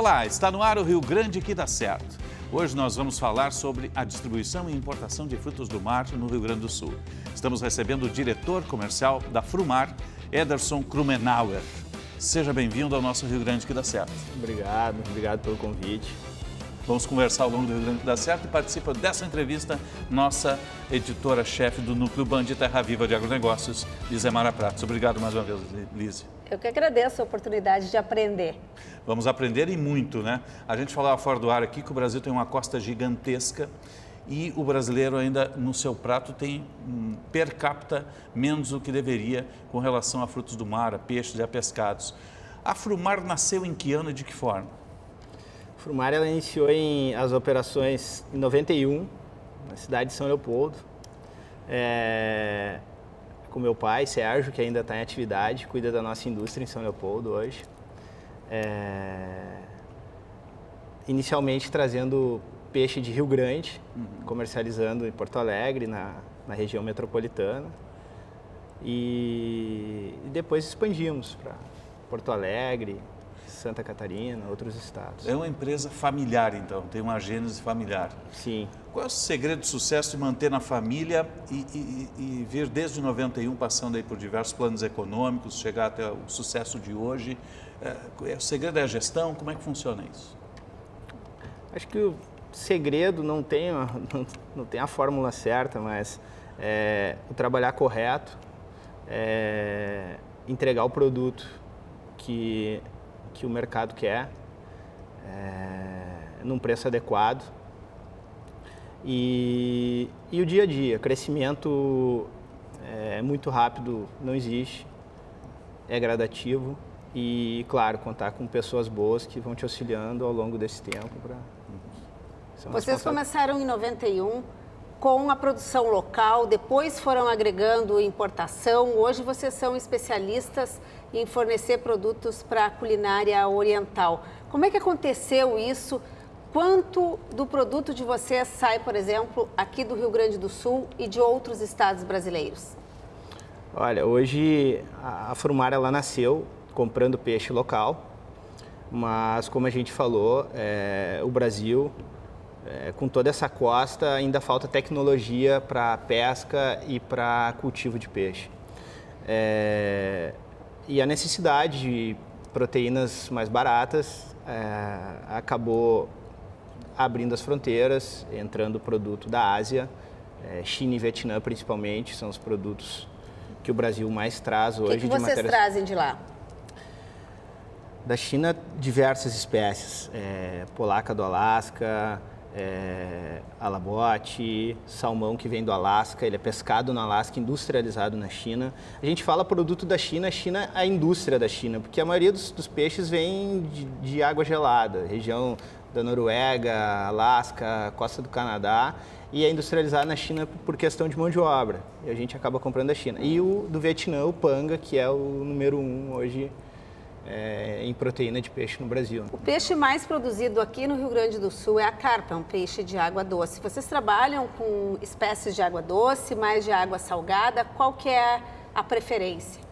Olá, está no ar o Rio Grande que dá certo. Hoje nós vamos falar sobre a distribuição e importação de frutos do mar no Rio Grande do Sul. Estamos recebendo o diretor comercial da Frumar, Ederson Krumenauer. Seja bem-vindo ao nosso Rio Grande que dá certo. Obrigado pelo convite. Vamos conversar ao longo do Rio Grande que dá certo e participa dessa entrevista nossa editora-chefe do Núcleo Band Terra Viva de Agronegócios, Lizemara Pratos. Obrigado mais uma vez, Lize. Eu que agradeço a oportunidade de aprender. Vamos aprender e muito, né? A gente falava fora do ar aqui que o Brasil tem uma costa gigantesca e o brasileiro ainda no seu prato tem per capita menos do que deveria com relação a frutos do mar, a peixes e a pescados. A Frumar nasceu em que ano e de que forma? A Frumar ela iniciou as operações em 91, na cidade de São Leopoldo, com meu pai, Sérgio, que ainda está em atividade, cuida da nossa indústria em São Leopoldo hoje. Inicialmente trazendo peixe de Rio Grande, comercializando em Porto Alegre, na região metropolitana. E depois expandimos para Porto Alegre, Santa Catarina, outros estados. É uma empresa familiar, então, tem uma gênese familiar. Sim. Qual é o segredo do sucesso de manter na família e vir desde 91, passando aí por diversos planos econômicos, chegar até o sucesso de hoje? O segredo é a gestão? Como é que funciona isso? Acho que o segredo não tem a fórmula certa, mas o trabalhar correto, entregar o produto que o mercado quer, num preço adequado. E o dia a dia, crescimento muito rápido não existe, é gradativo e, claro, contar com pessoas boas que vão te auxiliando ao longo desse tempo. Vocês começaram em 91 com a produção local, depois foram agregando importação, hoje vocês são especialistas em fornecer produtos para a culinária oriental. Como é que aconteceu isso? Quanto do produto de vocês sai, por exemplo, aqui do Rio Grande do Sul e de outros estados brasileiros? Olha, hoje a Frumar ela nasceu comprando peixe local, mas como a gente falou, o Brasil, com toda essa costa, ainda falta tecnologia para pesca e para cultivo de peixe. E a necessidade de proteínas mais baratas acabou abrindo as fronteiras, entrando produto da Ásia, China e Vietnã principalmente, são os produtos que o Brasil mais traz hoje. O que vocês trazem de lá? Da China, diversas espécies, polaca do Alasca, alabote, salmão que vem do Alasca, ele é pescado no Alasca, industrializado na China. A gente fala produto da China, a indústria da China, porque a maioria dos peixes vem de água gelada, região da Noruega, Alasca, costa do Canadá, e é industrializado na China por questão de mão de obra, e a gente acaba comprando da China. E o do Vietnã, o panga, que é o número 1 hoje em proteína de peixe no Brasil. O peixe mais produzido aqui no Rio Grande do Sul é a carpa, um peixe de água doce. Vocês trabalham com espécies de água doce, mais de água salgada? Qual que é a preferência?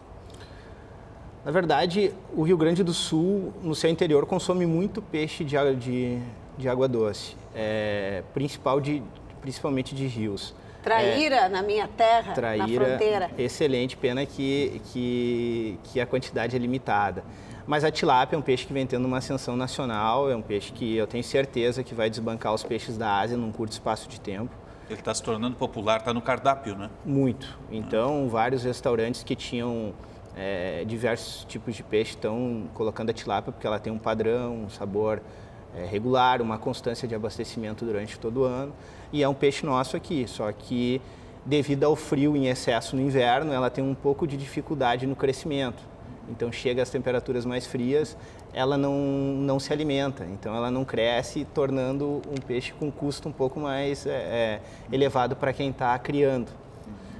Na verdade, o Rio Grande do Sul, no seu interior, consome muito peixe de água doce, principalmente de rios. Traíra, na minha terra, traíra, na fronteira. Excelente, pena que a quantidade é limitada. Mas a tilápia é um peixe que vem tendo uma ascensão nacional, é um peixe que eu tenho certeza que vai desbancar os peixes da Ásia num curto espaço de tempo. Ele está se tornando popular, está no cardápio, né? Muito. Então, vários restaurantes que tinham diversos tipos de peixe estão colocando a tilápia porque ela tem um padrão, um sabor regular, uma constância de abastecimento durante todo o ano. E é um peixe nosso aqui, só que devido ao frio em excesso no inverno, ela tem um pouco de dificuldade no crescimento. Então chega às temperaturas mais frias, ela não se alimenta, então ela não cresce, tornando um peixe com custo um pouco mais elevado para quem está criando.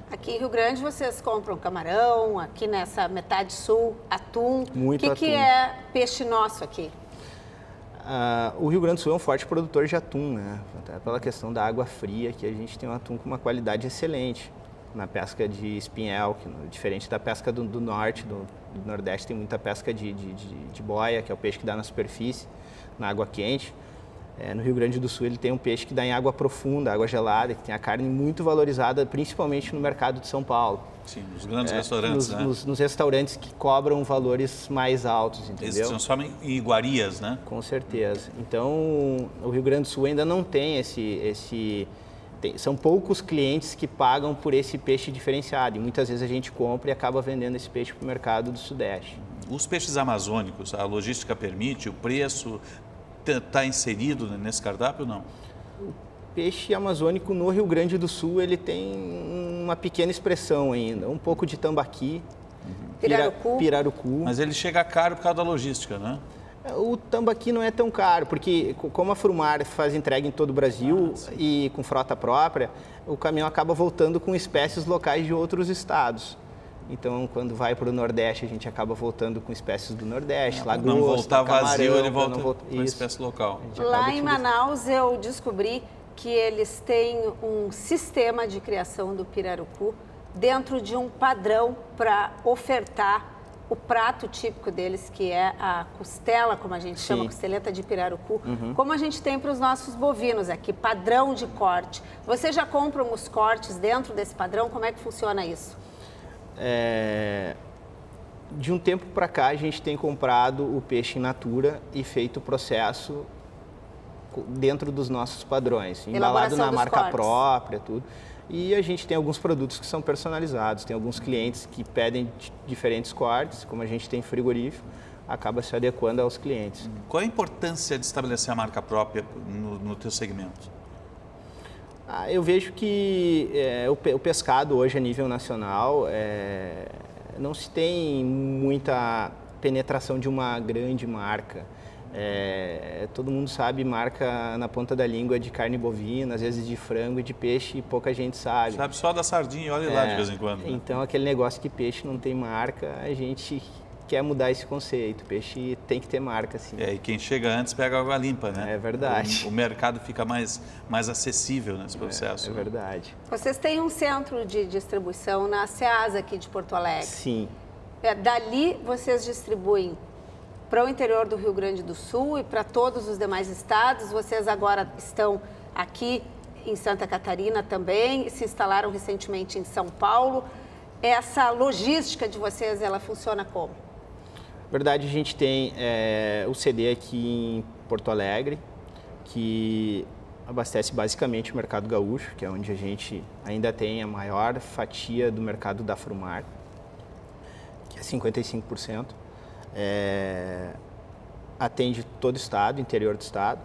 Aqui em Rio Grande vocês compram camarão, aqui nessa metade sul, atum. Muito atum. O que é peixe nosso aqui? O Rio Grande do Sul é um forte produtor de atum, né? Até pela questão da água fria, que a gente tem um atum com uma qualidade excelente. na pesca de espinhel, que diferente da pesca do norte, do nordeste tem muita pesca de boia, que é o peixe que dá na superfície, na água quente. No Rio Grande do Sul ele tem um peixe que dá em água profunda, água gelada, que tem a carne muito valorizada, principalmente no mercado de São Paulo. Sim, nos grandes restaurantes, né? Nos restaurantes que cobram valores mais altos, entendeu? Eles se transformam em iguarias, né? Com certeza. Então, o Rio Grande do Sul ainda não tem são poucos clientes que pagam por esse peixe diferenciado. E muitas vezes a gente compra e acaba vendendo esse peixe para o mercado do Sudeste. Os peixes amazônicos, a logística permite, o preço está inserido nesse cardápio ou não? O peixe amazônico no Rio Grande do Sul ele tem uma pequena expressão ainda. Um pouco de tambaqui, pirarucu. Mas ele chega caro por causa da logística, né? O tambaqui não é tão caro, porque como a Frumar faz entrega em todo o Brasil e com frota própria, o caminhão acaba voltando com espécies locais de outros estados. Então, quando vai para o Nordeste, a gente acaba voltando com espécies do Nordeste, lagosta, não voltar camarão, vazio, ele volta com a espécie local. Lá em Manaus, eu descobri que eles têm um sistema de criação do pirarucu dentro de um padrão para ofertar o prato típico deles, que é a costela, como a gente chama, costeleta de pirarucu, como a gente tem para os nossos bovinos aqui, padrão de corte. Vocês já compram os cortes dentro desse padrão? Como é que funciona isso? De um tempo para cá, a gente tem comprado o peixe in natura e feito o processo dentro dos nossos padrões, embalado na marca própria, tudo. E a gente tem alguns produtos que são personalizados, tem alguns clientes que pedem diferentes cortes, como a gente tem frigorífico, acaba se adequando aos clientes. Qual a importância de estabelecer a marca própria no teu segmento? Eu vejo que o pescado hoje a nível nacional não se tem muita penetração de uma grande marca. Todo mundo sabe marca na ponta da língua de carne bovina, às vezes de frango e de peixe, e pouca gente sabe. Sabe só da sardinha, olha lá de vez em quando. Né? Então, aquele negócio que peixe não tem marca, a gente quer mudar esse conceito. Peixe tem que ter marca, sim. E quem chega antes pega água limpa, né? É verdade. O mercado fica mais acessível nesse processo. É verdade. Vocês têm um centro de distribuição na Ceasa aqui de Porto Alegre. Sim. Dali vocês distribuem para o interior do Rio Grande do Sul e para todos os demais estados. Vocês agora estão aqui em Santa Catarina também, se instalaram recentemente em São Paulo. Essa logística de vocês, ela funciona como? Na verdade, a gente tem o CD aqui em Porto Alegre, que abastece basicamente o mercado gaúcho, que é onde a gente ainda tem a maior fatia do mercado da Frumar, que é 55%. Atende todo o estado, interior do estado,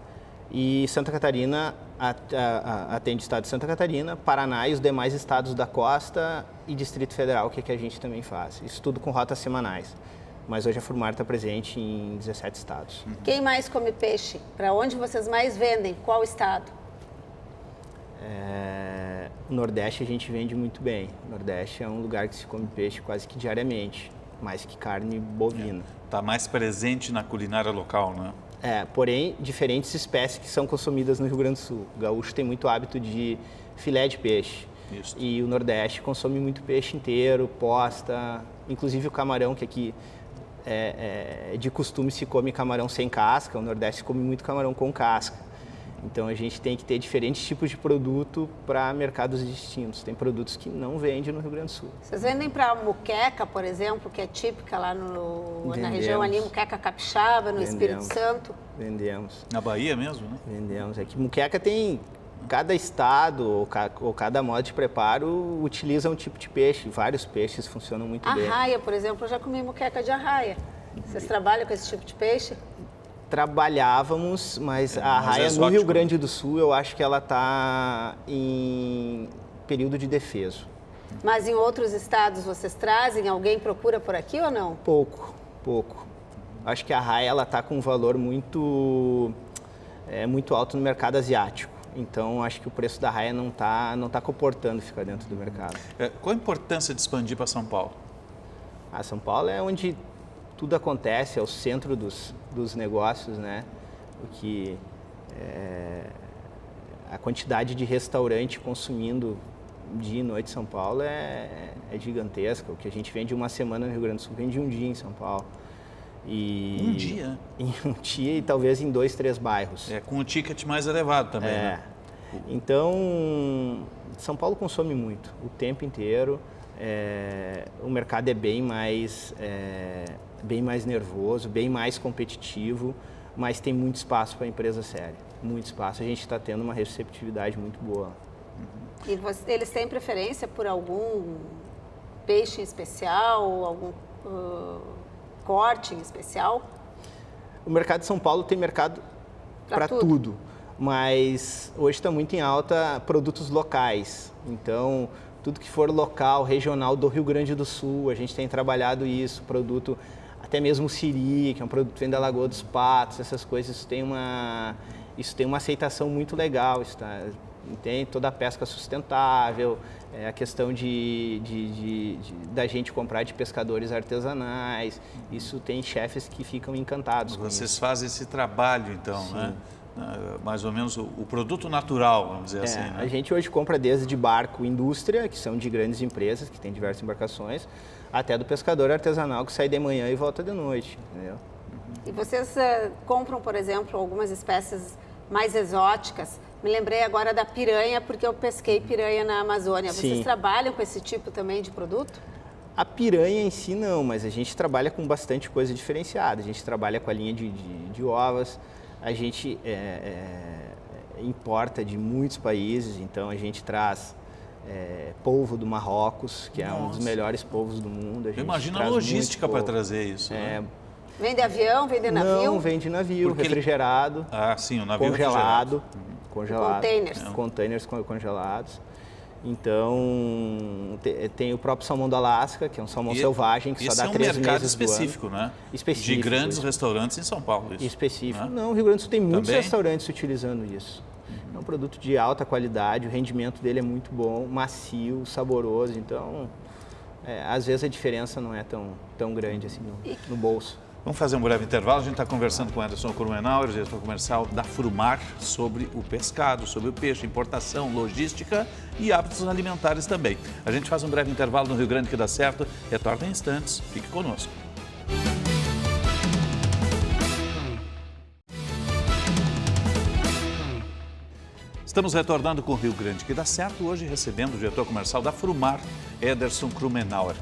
e Santa Catarina atende o estado de Santa Catarina, Paraná e os demais estados da costa e Distrito Federal, que a gente também faz. Isso tudo com rotas semanais. Mas hoje a Frumar está presente em 17 estados. Quem mais come peixe? Para onde vocês mais vendem? Qual estado? O Nordeste a gente vende muito bem. O Nordeste é um lugar que se come peixe quase que diariamente, mais que carne bovina. Está mais presente na culinária local, né? Porém, diferentes espécies que são consumidas no Rio Grande do Sul. O gaúcho tem muito hábito de filé de peixe. Isso. E o Nordeste consome muito peixe inteiro, posta, inclusive o camarão, que aqui de costume se come camarão sem casca, o Nordeste come muito camarão com casca. Então a gente tem que ter diferentes tipos de produto para mercados distintos. Tem produtos que não vendem no Rio Grande do Sul. Vocês vendem para muqueca, por exemplo, que é típica lá na região ali, muqueca capixaba, no Espírito Santo? Vendemos. Na Bahia mesmo, né? Vendemos. É que muqueca tem... Cada estado ou cada modo de preparo utiliza um tipo de peixe. Vários peixes funcionam muito bem. Arraia, por exemplo, eu já comi muqueca de arraia. Vocês trabalham com esse tipo de peixe? Trabalhávamos, mas a arraia no Rio Grande do Sul, eu acho que ela está em período de defeso. Mas em outros estados vocês trazem? Alguém procura por aqui ou não? Pouco. Acho que a arraia está com um valor muito alto no mercado asiático. Então, acho que o preço da arraia não tá comportando ficar dentro do mercado. Qual a importância de expandir para São Paulo? São Paulo é onde tudo acontece, é o centro dos negócios, né? A quantidade de restaurante consumindo dia e noite em São Paulo é gigantesca. O que a gente vende uma semana no Rio Grande do Sul, vende um dia em São Paulo. Um dia? Em um dia e talvez em 2, 3 bairros. Com o ticket mais elevado também, né? Então, São Paulo consome muito, o tempo inteiro. O mercado é bem mais nervoso, bem mais competitivo, mas tem muito espaço para a empresa séria, muito espaço. A gente está tendo uma receptividade muito boa. E eles têm preferência por algum peixe em especial, algum corte em especial? O mercado de São Paulo tem mercado para tudo, mas hoje está muito em alta produtos locais. Então, tudo que for local, regional do Rio Grande do Sul, a gente tem trabalhado isso, produto, até mesmo o siri, que é um produto que vem da Lagoa dos Patos, essas coisas, isso tem uma aceitação muito legal, tem toda a pesca sustentável, a questão da gente comprar de pescadores artesanais, isso tem chefes que ficam encantados com isso. Vocês fazem esse trabalho, então, sim, né? Mais ou menos o produto natural, vamos dizer assim. Né? A gente hoje compra desde de barco indústria, que são de grandes empresas, que têm diversas embarcações, até do pescador artesanal que sai de manhã e volta de noite. Entendeu? E vocês compram, por exemplo, algumas espécies mais exóticas? Me lembrei agora da piranha, porque eu pesquei piranha na Amazônia. Sim. Vocês trabalham com esse tipo também de produto? A piranha em si não, mas a gente trabalha com bastante coisa diferenciada. A gente trabalha com a linha de ovas, a gente importa de muitos países, então a gente traz polvo do Marrocos, que é um dos melhores polvos do mundo. Imagina a logística para trazer isso. Né? Vem de avião, vem de navio? Não, vem de navio, refrigerado. Sim, o navio congelado. Containers. Containers congelados. Então, tem o próprio salmão do Alasca, que é um salmão selvagem, que só dá 3 meses do ano. Esse é um mercado específico, né? Específico. De grandes restaurantes em São Paulo. Isso, específico. Né? Não, o Rio Grande do Sul tem muitos também? Restaurantes utilizando isso. É um produto de alta qualidade, o rendimento dele é muito bom, macio, saboroso. Então, às vezes a diferença não é tão grande assim no bolso. Vamos fazer um breve intervalo. A gente está conversando com o Anderson Krumenauer, diretor comercial da Frumar, sobre o pescado, sobre o peixe, importação, logística e hábitos alimentares também. A gente faz um breve intervalo no Rio Grande que dá certo. Retorna em instantes. Fique conosco. Estamos retornando com o Rio Grande que dá certo, hoje recebendo o diretor comercial da Frumar, Ederson Krumenauer.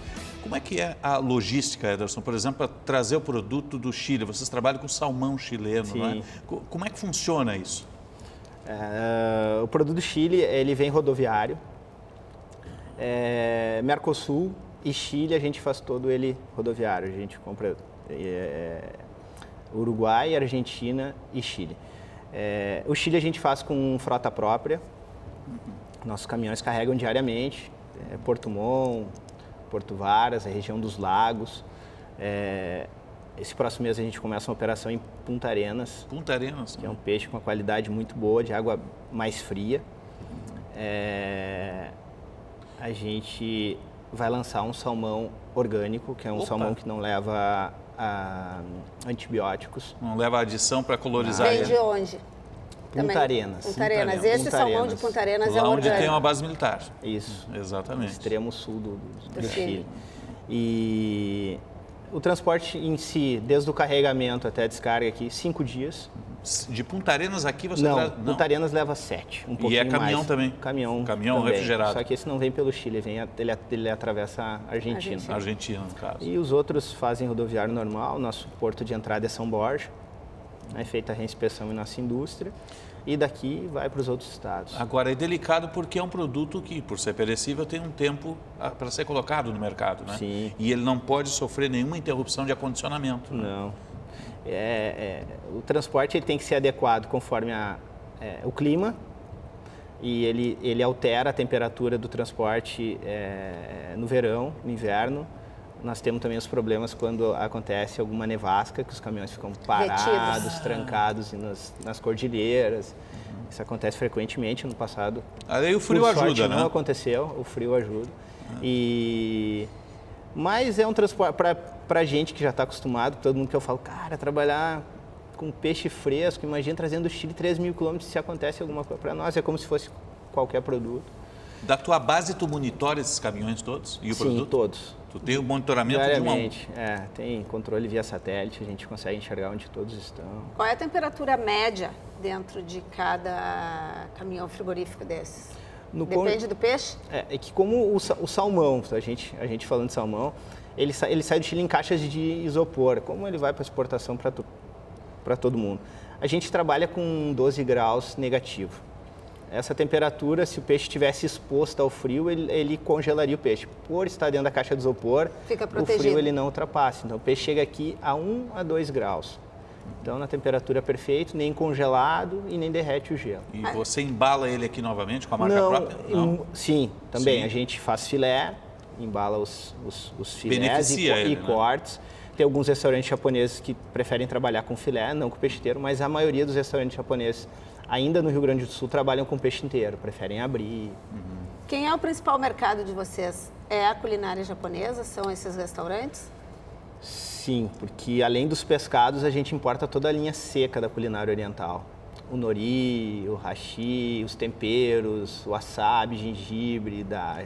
Como é que é a logística, Ederson, por exemplo, para trazer o produto do Chile? Vocês trabalham com salmão chileno, Sim. não é? Como é que funciona isso? O produto do Chile, ele vem rodoviário. Mercosul e Chile, a gente faz todo ele rodoviário. A gente compra Uruguai, Argentina e Chile. O Chile a gente faz com frota própria. Nossos caminhões carregam diariamente. Porto Montt, Porto Varas, a região dos lagos. Esse próximo mês a gente começa uma operação em Punta Arenas. Punta Arenas. Que é um peixe com uma qualidade muito boa, de água mais fria. A gente vai lançar um salmão orgânico, que é um salmão que não leva antibióticos. Não leva adição para colorizar Vem ele. de onde? Punta Arenas. Punta Arenas. Esse salmão de Punta Arenas lá é onde orgânico. tem uma base militar. Isso. Exatamente. No extremo sul do Chile. E o transporte em si, desde o carregamento até a descarga aqui, 5 dias. De Punta Arenas aqui você não, traz... Punta Arenas leva 7, um pouquinho mais. E caminhão também? Caminhão também, refrigerado. Só que esse não vem pelo Chile, ele atravessa a Argentina. Argentina, no caso. E os outros fazem rodoviário normal, nosso porto de entrada é São Borja, é feita a reinspeção em nossa indústria. E daqui vai para os outros estados. Agora, é delicado porque é um produto que, por ser perecível, tem um tempo para ser colocado no mercado, né? Sim. E ele não pode sofrer nenhuma interrupção de acondicionamento. Né? Não. O transporte ele tem que ser adequado conforme o clima e ele altera a temperatura do transporte no verão, no inverno. Nós temos também os problemas quando acontece alguma nevasca, que os caminhões ficam parados, trancados nas cordilheiras. Isso acontece frequentemente no passado. Aí o frio ajuda, né? Não aconteceu, o frio ajuda. Mas é um transporte, para gente que já está acostumado, todo mundo que eu falo, cara, trabalhar com peixe fresco, imagina trazendo do Chile 3.000 quilômetros, se acontece alguma coisa. Para nós é como se fosse qualquer produto. Da tua base, tu monitora esses caminhões todos e o produto? Sim, todos. Tu tem o monitoramento diariamente, tem controle via satélite, a gente consegue enxergar onde todos estão. Qual é a temperatura média dentro de cada caminhão frigorífico desses? Depende do peixe? É que como o salmão, a gente falando de salmão, ele sai do Chile em caixas de isopor, como ele vai para exportação para todo mundo. A gente trabalha com 12 graus negativo. Essa temperatura, se o peixe estivesse exposto ao frio, ele congelaria o peixe. Por estar dentro da caixa de isopor, o frio ele não ultrapassa. Então o peixe chega aqui a 1 a 2 graus. Então na temperatura perfeita, nem congelado e nem derrete o gelo. E você embala ele aqui novamente com a marca própria? Não. Sim, também. Sim. A gente faz filé, embala os filés e cortes. Tem alguns restaurantes japoneses que preferem trabalhar com filé, não com peixe inteiro, mas a maioria dos restaurantes japoneses, ainda no Rio Grande do Sul, trabalham com peixe inteiro, preferem abrir. Quem é o principal mercado de vocês? É a culinária japonesa? São esses restaurantes? Sim, porque além dos pescados, a gente importa toda a linha seca da culinária oriental. O nori, o hashi, os temperos, o wasabi, gengibre da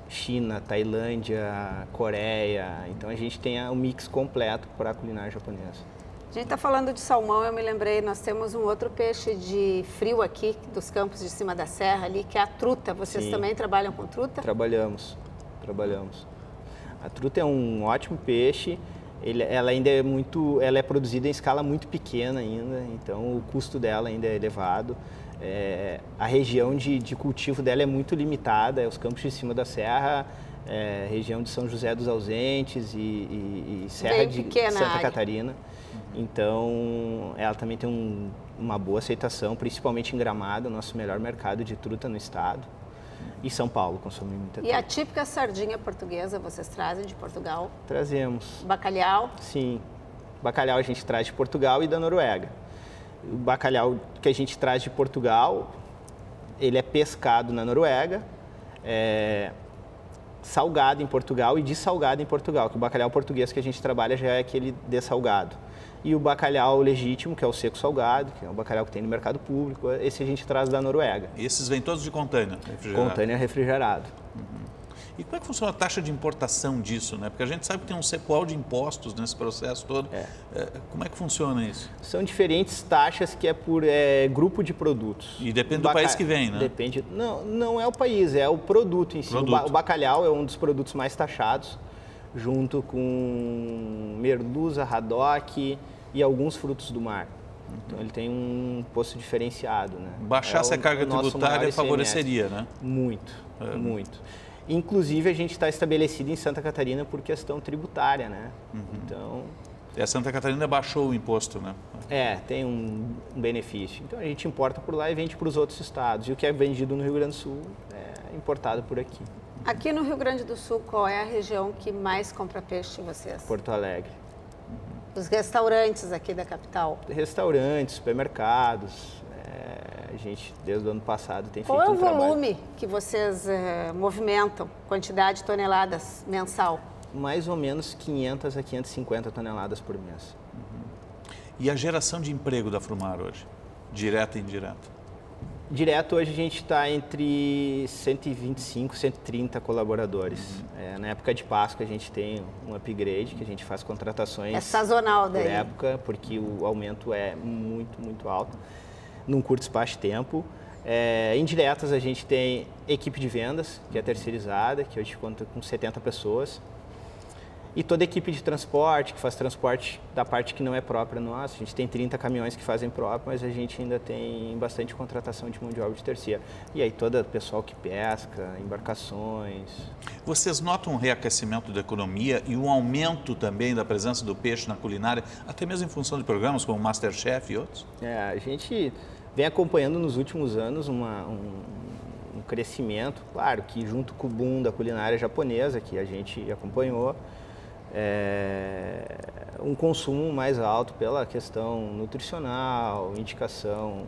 China, Tailândia, Coreia. Então a gente tem o mix completo para a culinária japonesa. A gente está falando de salmão, eu me lembrei, nós temos um outro peixe de frio aqui, dos campos de cima da serra ali, que é a truta. Vocês também trabalham com truta? Trabalhamos. A truta é um ótimo peixe, ela ainda é ela é produzida em escala muito pequena ainda, então o custo dela ainda é elevado. A região de cultivo dela é muito limitada, os campos de cima da serra, região de São José dos Ausentes e Serra de Santa Catarina. Então, ela também tem uma boa aceitação, principalmente em Gramado, o nosso melhor mercado de truta no estado. E São Paulo consome muita truta. E a típica sardinha portuguesa vocês trazem de Portugal? Trazemos. Bacalhau? Sim. Bacalhau a gente traz de Portugal e da Noruega. O bacalhau que a gente traz de Portugal, ele é pescado na Noruega, salgado em Portugal e dessalgado em Portugal, que o bacalhau português que a gente trabalha já é aquele dessalgado. E o bacalhau legítimo, que é o seco salgado, que é o bacalhau que tem no mercado público, esse a gente traz da Noruega. E esses vêm todos de container refrigerado? Container refrigerado. E como é que funciona a taxa de importação disso, né? Porque a gente sabe que tem um cepual de impostos nesse processo todo. Como é que funciona isso? São diferentes taxas que é por grupo de produtos. E depende do país que vem, né? Depende. Não é o país, é o produto em si. O bacalhau é um dos produtos mais taxados, junto com merluza, haddock e alguns frutos do mar. Então ele tem um imposto diferenciado, né? Baixasse a carga tributária favoreceria, né? Muito. Inclusive a gente está estabelecido em Santa Catarina por questão tributária, né? Então... E a Santa Catarina baixou o imposto, né? Tem um benefício. Então a gente importa por lá e vende para os outros estados. E o que é vendido no Rio Grande do Sul é importado por aqui. Aqui no Rio Grande do Sul, qual é a região que mais compra peixe de vocês? Porto Alegre. Os restaurantes aqui da capital? Restaurantes, supermercados. A gente, desde o ano passado, tem feito um trabalho. Qual é o volume que vocês movimentam, quantidade de toneladas mensal? Mais ou menos 500 a 550 toneladas por mês. E a geração de emprego da Frumar hoje? Direta e indireta? Direto, hoje a gente está entre 125 e 130 colaboradores. Na época de Páscoa a gente tem um upgrade, que a gente faz contratações... É sazonal daí. Por época, porque o aumento é muito, muito alto, num curto espaço de tempo. Indiretas a gente tem equipe de vendas, que é terceirizada, que hoje conta com 70 pessoas. E toda a equipe de transporte, que faz transporte da parte que não é própria nossa. A gente tem 30 caminhões que fazem próprio, mas a gente ainda tem bastante contratação de mão de obra de terceira. E aí todo o pessoal que pesca, embarcações. Vocês notam um reaquecimento da economia e um aumento também da presença do peixe na culinária, até mesmo em função de programas como Masterchef e outros? A gente vem acompanhando nos últimos anos um crescimento, claro que junto com o boom da culinária japonesa, que a gente acompanhou, um consumo mais alto pela questão nutricional, indicação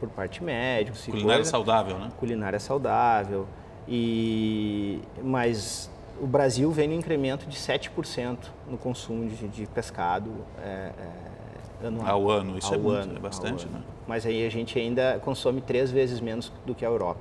por parte médica. Culinária saudável, né? Culinária saudável. Mas o Brasil vem no incremento de 7% no consumo de pescado anual. Ao ano, isso é bastante, né? Mas aí a gente ainda consome 3 vezes menos do que a Europa.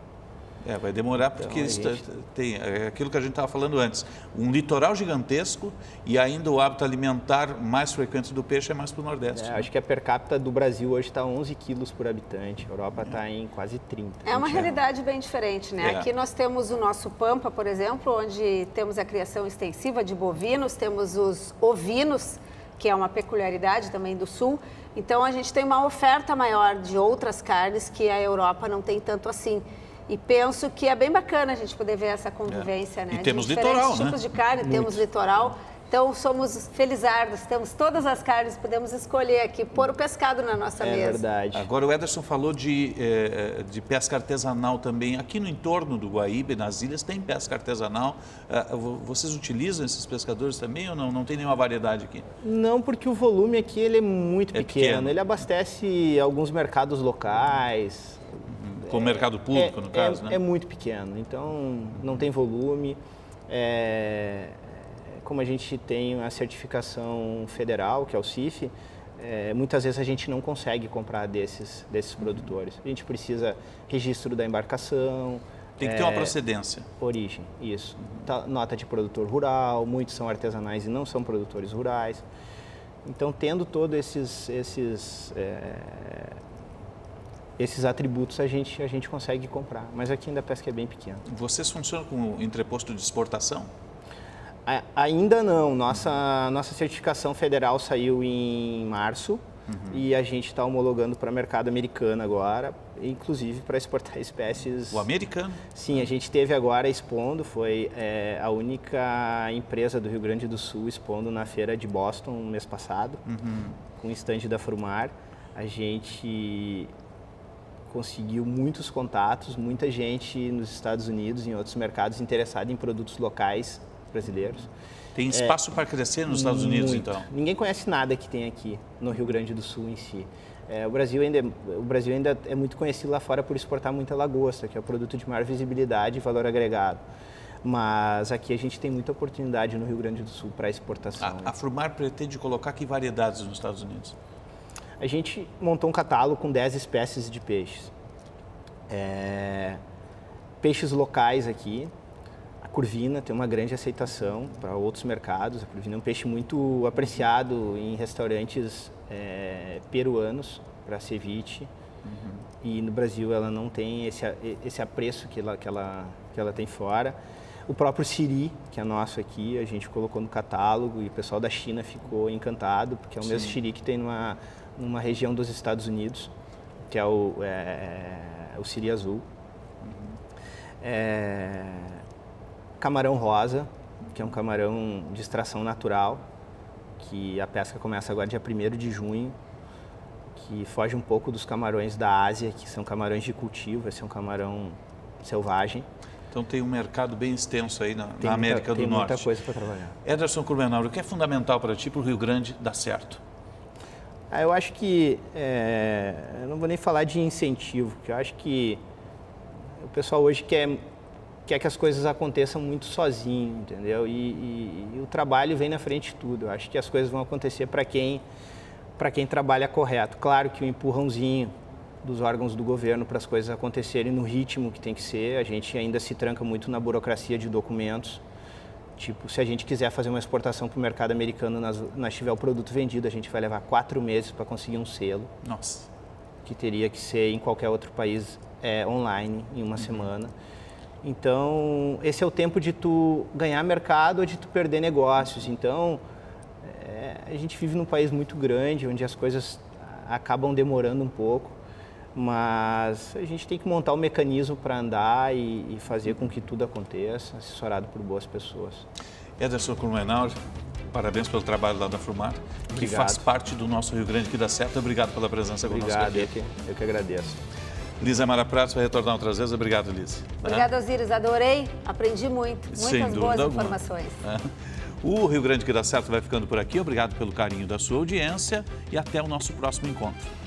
Vai demorar porque Então, tem aquilo que a gente estava falando antes, um litoral gigantesco e ainda o hábito alimentar mais frequente do peixe é mais para o Nordeste. Acho que a per capita do Brasil hoje está 11 quilos por habitante, a Europa está em quase 30. É uma realidade bem diferente, né? Aqui nós temos o nosso Pampa, por exemplo, onde temos a criação extensiva de bovinos, temos os ovinos, que é uma peculiaridade também do Sul. Então, a gente tem uma oferta maior de outras carnes que a Europa não tem tanto assim. E penso que é bem bacana a gente poder ver essa convivência, né? E temos de litoral, diferentes tipos de carne, temos litoral. Então, somos felizardos, temos todas as carnes, podemos escolher aqui, pôr o pescado na nossa mesa. É verdade. Agora, o Ederson falou de pesca artesanal também. Aqui no entorno do Guaíba, nas ilhas, tem pesca artesanal. Vocês utilizam esses pescadores também ou não? Não tem nenhuma variedade aqui? Não, porque o volume aqui ele é muito pequeno. Ele abastece alguns mercados locais. Com o mercado público, no caso, né? É muito pequeno, então não tem volume. Como a gente tem a certificação federal, que é o CIF, muitas vezes a gente não consegue comprar desses produtores. A gente precisa registro da embarcação. Tem que ter uma procedência. Origem, isso. Nota de produtor rural, muitos são artesanais e não são produtores rurais. Então, tendo todos esses atributos, a gente consegue comprar. Mas aqui ainda a pesca é bem pequena. Vocês funcionam com entreposto de exportação? Ainda não. Nossa certificação federal saiu em março e a gente está homologando para o mercado americano agora, inclusive para exportar espécies... O americano? Sim, a gente teve agora expondo, foi a única empresa do Rio Grande do Sul expondo na feira de Boston no mês passado, com o estande da Frumar. A gente conseguiu muitos contatos, muita gente nos Estados Unidos e em outros mercados interessada em produtos locais brasileiros. Tem espaço para crescer nos Estados Unidos, muito. então? Ninguém conhece nada que tem aqui no Rio Grande do Sul em si. O Brasil ainda é muito conhecido lá fora por exportar muita lagosta, que é o produto de maior visibilidade e valor agregado. Mas aqui a gente tem muita oportunidade no Rio Grande do Sul para exportação. A Frumar pretende colocar que variedades nos Estados Unidos? A gente montou um catálogo com 10 espécies de peixes. Peixes locais aqui. A curvina tem uma grande aceitação para outros mercados. A curvina é um peixe muito apreciado em restaurantes peruanos para ceviche. E no Brasil ela não tem esse apreço que ela tem fora. O próprio siri, que é nosso aqui, a gente colocou no catálogo e o pessoal da China ficou encantado, porque é o mesmo siri que tem numa região dos Estados Unidos, que é o siri azul. Camarão rosa, que é um camarão de extração natural, que a pesca começa agora dia 1º de junho, que foge um pouco dos camarões da Ásia, que são camarões de cultivo, esse é um camarão selvagem. Então tem um mercado bem extenso aí na América do Norte. Tem muita coisa para trabalhar. Ederson Kurmenauer, o que é fundamental para ti, para o Rio Grande dar certo? Eu acho que, eu não vou nem falar de incentivo, porque eu acho que o pessoal hoje quer que as coisas aconteçam muito sozinho, entendeu? E o trabalho vem na frente de tudo. Eu acho que as coisas vão acontecer para quem trabalha correto. Claro que o empurrãozinho dos órgãos do governo para as coisas acontecerem no ritmo que tem que ser, a gente ainda se tranca muito na burocracia de documentos. Tipo, se a gente quiser fazer uma exportação para o mercado americano, nós tiver o produto vendido, a gente vai levar 4 meses para conseguir um selo. Nossa. Que teria que ser em qualquer outro país online, em uma semana. Então, esse é o tempo de tu ganhar mercado ou de tu perder negócios. Então, a gente vive num país muito grande, onde as coisas acabam demorando um pouco, mas a gente tem que montar um mecanismo para andar e fazer com que tudo aconteça, assessorado por boas pessoas. Ederson Kurmenauer, parabéns pelo trabalho lá da Frumar, que faz parte do nosso Rio Grande que dá certo. Obrigado pela presença conosco aqui. Obrigado, eu que agradeço. Lisa Mara Pratos vai retornar outras vezes. Obrigado, Lisa. Obrigada, Osíris. Adorei, aprendi muito. Muitas boas informações. O Rio Grande que dá certo vai ficando por aqui. Obrigado pelo carinho da sua audiência e até o nosso próximo encontro.